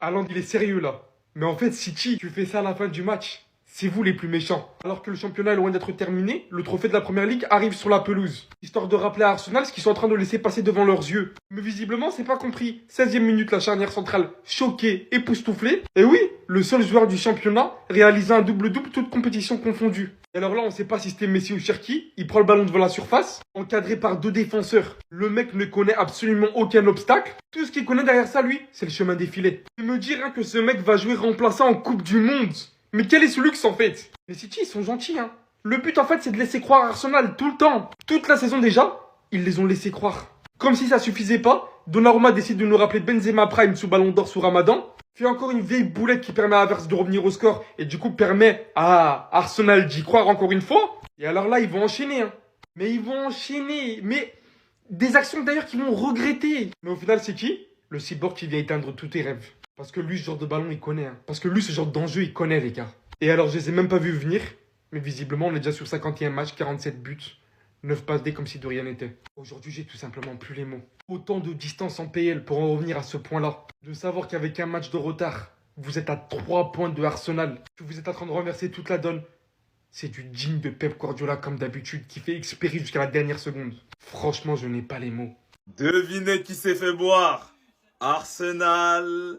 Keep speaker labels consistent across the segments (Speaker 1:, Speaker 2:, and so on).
Speaker 1: Haaland, il est sérieux là. Mais en fait, City, tu fais ça à la fin du match. C'est vous les plus méchants. Alors que le championnat est loin d'être terminé, le trophée de la première ligue arrive sur la pelouse. Histoire de rappeler à Arsenal ce qu'ils sont en train de laisser passer devant leurs yeux. Mais visiblement, c'est pas compris. 16e minute, la charnière centrale choquée, époustouflée. Et oui, le seul joueur du championnat réalisa un double-double toute compétition confondue. Et alors là, on sait pas si c'était Messi ou Cherki. Il prend le ballon devant la surface, encadré par deux défenseurs. Le mec ne connaît absolument aucun obstacle. Tout ce qu'il connaît derrière ça, lui, c'est le chemin défilé. Et me dire hein, que ce mec va jouer remplaçant en Coupe du Monde. Mais quel est ce luxe en fait? Les City, ils sont gentils, hein. Le but en fait, c'est de laisser croire à Arsenal tout le temps. Toute la saison déjà, ils les ont laissé croire. Comme si ça suffisait pas, Donnarumma décide de nous rappeler Benzema Prime sous Ballon d'Or sous Ramadan. Fait encore une vieille boulette qui permet à Havertz de revenir au score et du coup permet à Arsenal d'y croire encore une fois. Et alors là, ils vont enchaîner, hein. Mais ils vont enchaîner. Mais des actions d'ailleurs qu'ils vont regretter. Mais au final, c'est qui? Le cyborg qui vient éteindre tous tes rêves. Parce que lui, ce genre de ballon, il connaît. Hein. Parce que lui, ce genre d'enjeu, il connaît, les gars. Et alors, je les ai même pas vus venir. Mais visiblement, on est déjà sur 51 matchs, 47 buts. 9 passes D comme si de rien n'était. Aujourd'hui, j'ai tout simplement plus les mots. Autant de distance en PL pour en revenir à ce point-là. De savoir qu'avec un match de retard, vous êtes à 3 points de Arsenal. Que vous êtes en train de renverser toute la donne. C'est du digne de Pep Guardiola comme d'habitude, qui fait expirer jusqu'à la dernière seconde. Franchement, je n'ai pas les mots.
Speaker 2: Devinez qui s'est fait boire. Arsenal.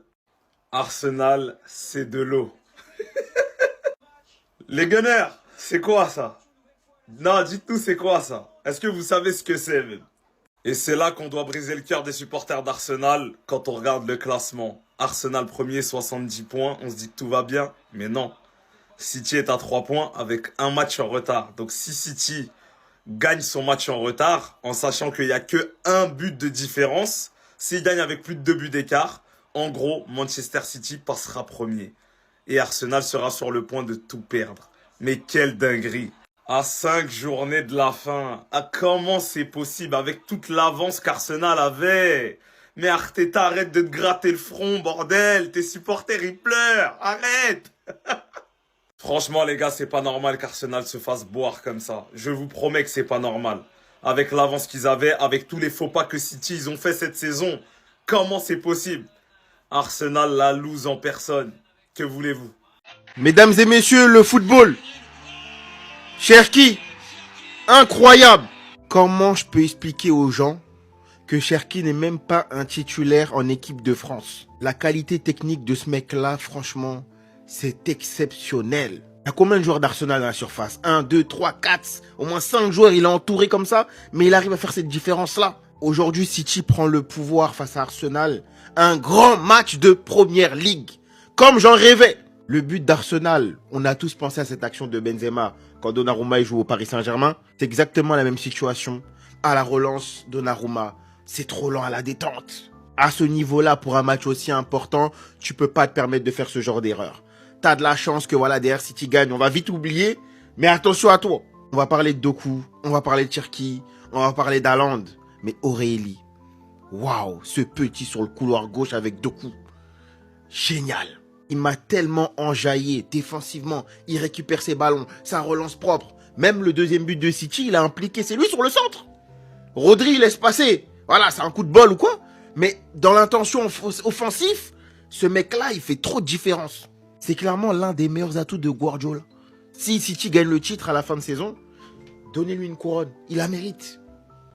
Speaker 2: Arsenal, c'est de l'eau. Les Gunners, c'est quoi ça? Non, dites-nous c'est quoi ça? Est-ce que vous savez ce que c'est même? Et c'est là qu'on doit briser le cœur des supporters d'Arsenal quand on regarde le classement. Arsenal premier, 70 points, on se dit que tout va bien, mais non. City est à 3 points avec un match en retard. Donc si City gagne son match en retard, en sachant qu'il n'y a que un but de différence, s'il gagne avec plus de 2 buts d'écart, en gros, Manchester City passera premier. Et Arsenal sera sur le point de tout perdre. Mais quelle dinguerie! À 5 journées de la fin, comment c'est possible avec toute l'avance qu'Arsenal avait? Mais Arteta, arrête de te gratter le front, bordel! Tes supporters, ils pleurent! Arrête! Franchement, les gars, c'est pas normal qu'Arsenal se fasse boire comme ça. Je vous promets que c'est pas normal. Avec l'avance qu'ils avaient, avec tous les faux pas que City ils ont fait cette saison, comment c'est possible? Arsenal la loose en personne. Que voulez-vous?
Speaker 3: Mesdames et messieurs, le football. Cherki, incroyable. Comment je peux expliquer aux gens que Cherki n'est même pas un titulaire en équipe de France? La qualité technique de ce mec-là, franchement, c'est exceptionnel. Il y a combien de joueurs d'Arsenal dans la surface? 1, 2, 3, 4, au moins 5 joueurs, il est entouré comme ça, mais il arrive à faire cette différence-là. Aujourd'hui, City prend le pouvoir face à Arsenal. Un grand match de première ligue. Comme j'en rêvais. Le but d'Arsenal, on a tous pensé à cette action de Benzema quand Donnarumma joue au Paris Saint-Germain. C'est exactement la même situation. À la relance, Donnarumma, c'est trop lent à la détente. À ce niveau-là, pour un match aussi important, tu peux pas te permettre de faire ce genre d'erreur. T'as de la chance que voilà, derrière City gagne, on va vite oublier. Mais attention à toi. On va parler de Doku, on va parler de Cherki, on va parler d'Haaland. Mais Aurélie, waouh, ce petit sur le couloir gauche avec Doku. Génial. Il m'a tellement enjaillé défensivement. Il récupère ses ballons, sa relance propre. Même le deuxième but de City, il a impliqué, c'est lui sur le centre. Rodri, il laisse passer. Voilà, c'est un coup de bol ou quoi. Mais dans l'intention offensive, ce mec-là, il fait trop de différence. C'est clairement l'un des meilleurs atouts de Guardiola. Si City gagne le titre à la fin de saison, donnez-lui une couronne. Il la mérite.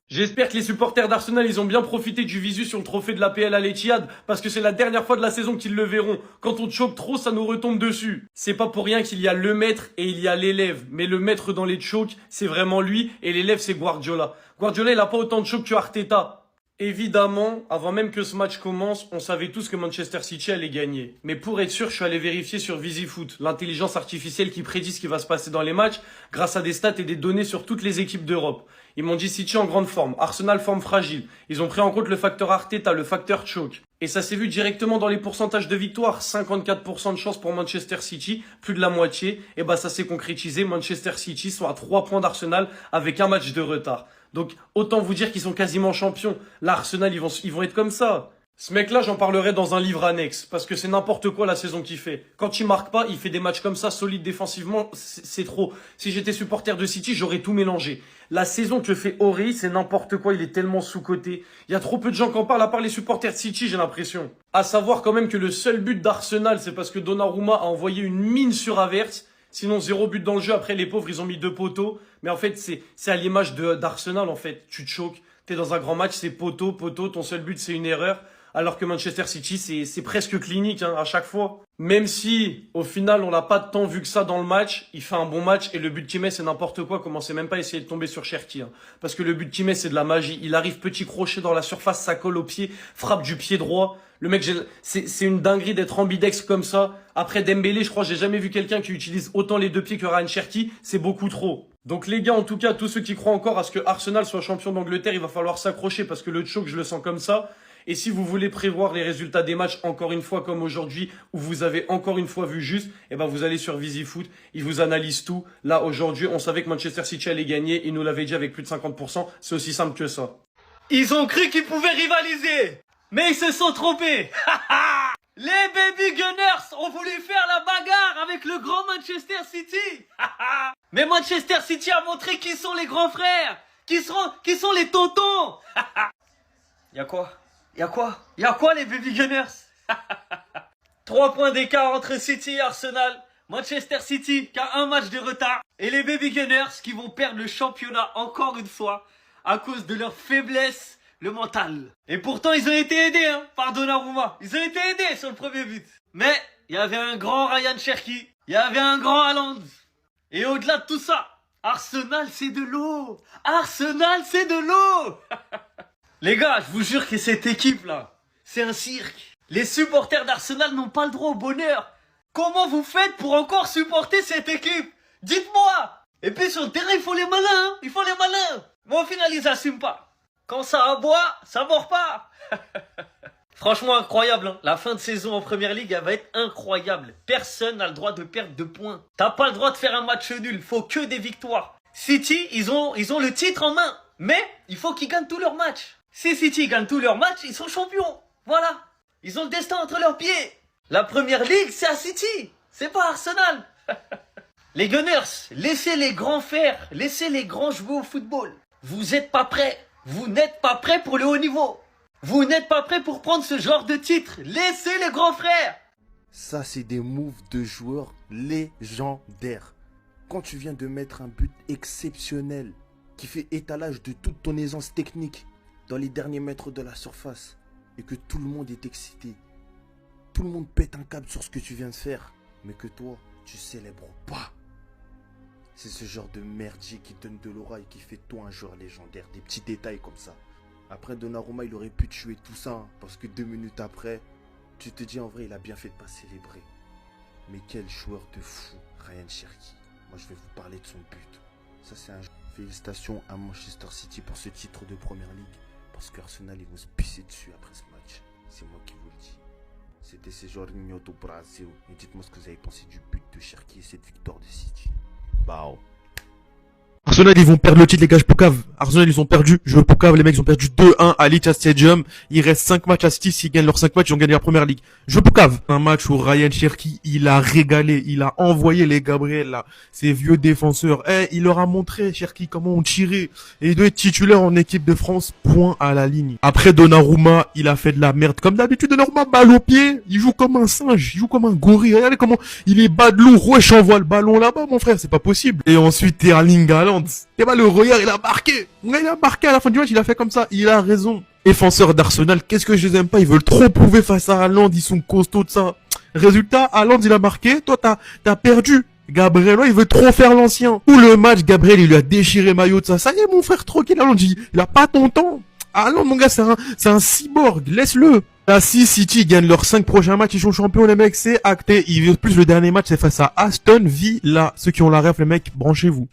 Speaker 4: J'espère que les supporters d'Arsenal, ils ont bien profité du visu sur le trophée de la PL à l'Etihad, parce que c'est la dernière fois de la saison qu'ils le verront. Quand on te choque trop, ça nous retombe dessus. C'est pas pour rien qu'il y a le maître et il y a l'élève. Mais le maître dans les chokes, c'est vraiment lui, et l'élève, c'est Guardiola. Guardiola, il a pas autant de chocs que Arteta. Évidemment, avant même que ce match commence, on savait tous que Manchester City allait gagner. Mais pour être sûr, je suis allé vérifier sur VisiFoot, l'intelligence artificielle qui prédit ce qui va se passer dans les matchs, grâce à des stats et des données sur toutes les équipes d'Europe. Ils m'ont dit City en grande forme, Arsenal forme fragile. Ils ont pris en compte le facteur Arteta, le facteur choke. Et ça s'est vu directement dans les pourcentages de victoire. 54% de chance pour Manchester City, plus de la moitié. Et bah ça s'est concrétisé, Manchester City sont à 3 points d'Arsenal avec un match de retard. Donc autant vous dire qu'ils sont quasiment champions. Là, Arsenal, ils vont être comme ça. Ce mec-là, j'en parlerai dans un livre annexe, parce que c'est n'importe quoi la saison qu'il fait. Quand il marque pas, il fait des matchs comme ça, solides défensivement, c'est trop. Si j'étais supporter de City, j'aurais tout mélangé. La saison que fait Origi, c'est n'importe quoi, il est tellement sous-coté. Il y a trop peu de gens qui en parlent, à part les supporters de City, j'ai l'impression. À savoir quand même que le seul but d'Arsenal, c'est parce que Donnarumma a envoyé une mine sur Havertz. Sinon, 0 but dans le jeu. Après, les pauvres, ils ont mis 2 poteaux. Mais en fait, c'est à l'image d'Arsenal, en fait. Tu te choques. T'es dans un grand match, c'est poteau, ton seul but, c'est une erreur. Alors que Manchester City, c'est presque clinique hein, à chaque fois. Même si, au final, on n'a pas tant vu que ça dans le match, il fait un bon match et le but qu'il met, c'est n'importe quoi. Commencez même pas à essayer de tomber sur Cherki. Hein. Parce que le but qu'il met, c'est de la magie. Il arrive petit crochet dans la surface, ça colle au pied, frappe du pied droit. Le mec, c'est une dinguerie d'être ambidex comme ça. Après Dembélé, je crois, j'ai jamais vu quelqu'un qui utilise autant les deux pieds que Ryan Cherki. C'est beaucoup trop. Donc les gars, en tout cas, tous ceux qui croient encore à ce que Arsenal soit champion d'Angleterre, il va falloir s'accrocher parce que le choc, je le sens comme ça. Et si vous voulez prévoir les résultats des matchs, encore une fois comme aujourd'hui, où vous avez encore une fois vu juste, eh ben vous allez sur VisiFoot, ils vous analysent tout. Là, aujourd'hui, on savait que Manchester City allait gagner, ils nous l'avaient dit avec plus de 50%, c'est aussi simple que ça.
Speaker 5: Ils ont cru qu'ils pouvaient rivaliser, mais ils se sont trompés. Les Baby Gunners ont voulu faire la bagarre avec le grand Manchester City. Mais Manchester City a montré qui sont les grands frères, qui sont les tontons. Y'a quoi les Baby Gunners? 3 points d'écart entre City et Arsenal. Manchester City qui a un match de retard. Et les Baby Gunners qui vont perdre le championnat encore une fois à cause de leur faiblesse, le mental. Et pourtant ils ont été aidés par Donnarumma. Ils ont été aidés sur le premier but. Mais il y avait un grand Ryan Cherki. Il y avait un grand Haaland. Et au-delà de tout ça, Arsenal c'est de l'eau. Arsenal c'est de l'eau. Les gars, je vous jure que cette équipe-là, c'est un cirque. Les supporters d'Arsenal n'ont pas le droit au bonheur. Comment vous faites pour encore supporter cette équipe? Dites-moi. Et puis sur le terrain, il faut les malins, hein. Il faut les malins. Mais au final, ils n'assument pas. Quand ça aboie, ça mord pas. Franchement, incroyable. Hein. La fin de saison en Première Ligue, elle va être incroyable. Personne n'a le droit de perdre de points. T'as pas le droit de faire un match nul. Faut que des victoires. City, ils ont le titre en main. Mais il faut qu'ils gagnent tous leurs matchs. Si City gagne tous leurs matchs, ils sont champions. Voilà. Ils ont le destin entre leurs pieds. La Première Ligue, c'est à City. C'est pas Arsenal. Les Gunners, laissez les grands faire. Laissez les grands jouer au football. Vous n'êtes pas prêts. Vous n'êtes pas prêts pour le haut niveau. Vous n'êtes pas prêts pour prendre ce genre de titre. Laissez les grands frères.
Speaker 3: Ça, c'est des moves de joueurs légendaires. Quand tu viens de mettre un but exceptionnel qui fait étalage de toute ton aisance technique dans les derniers mètres de la surface et que tout le monde est excité. Tout le monde pète un câble sur ce que tu viens de faire, mais que toi, tu célèbres pas. C'est ce genre de merdier qui donne de l'aura et qui fait toi un joueur légendaire. Des petits détails comme ça. Après Donnarumma, il aurait pu tuer tout ça, hein, parce que 2 minutes après, tu te dis en vrai, il a bien fait de pas célébrer. Mais quel joueur de fou, Ryan Cherki. Moi, je vais vous parler de son but. Ça, c'est un jeu. Félicitations à Manchester City pour ce titre de Première Ligue. Parce qu'Arsenal, ils vont se pisser dessus après ce match. C'est moi qui vous le dis. C'était ces joueurs Ignoto Brasil. Et dites-moi ce que vous avez pensé du but de Cherki et cette victoire de City. Bao.
Speaker 6: Arsenal, ils vont perdre le titre, les gars, je Poucave. Arsenal, ils ont perdu. Je veux Poucave, les mecs, ils ont perdu 2-1 à l'Etihad Stadium. Il reste 5 matchs à City. S'ils gagnent leurs 5 matchs, ils ont gagné la Première Ligue. Je veux Poucave. Un match où Ryan Cherki, il a régalé. Il a envoyé les Gabriel, là, ces vieux défenseurs. Il leur a montré, Cherki, comment on tirait. Et il doit être titulaire en équipe de France, point à la ligne. Après, Donnarumma, il a fait de la merde. Comme d'habitude, Donnarumma, balle au pied. Il joue comme un singe. Il joue comme un gorille. Regardez comment il est bas de lourd. Wesh, envoie le ballon là-bas, mon frère. C'est pas possible. Et ensuite, Erling Haaland. Et bah, le Royer, il a marqué. Il a marqué à la fin du match, il a fait comme ça. Il a raison. Défenseurs d'Arsenal, qu'est-ce que je les aime pas? Ils veulent trop prouver face à Haaland. Ils sont costauds de ça. Résultat, Haaland, il a marqué. Toi, t'as perdu. Gabriel, il veut trop faire l'ancien. Tout le match, Gabriel, il lui a déchiré maillot de ça. Ça y est, mon frère, tranquille. Haaland, il a pas ton temps. Haaland, mon gars, c'est un cyborg. Laisse-le. Là, si City gagne leurs 5 prochains matchs, ils sont champions, les mecs, c'est acté. Plus le dernier match, c'est face à Aston Villa. Ceux qui ont la ref, les mecs, branchez-vous.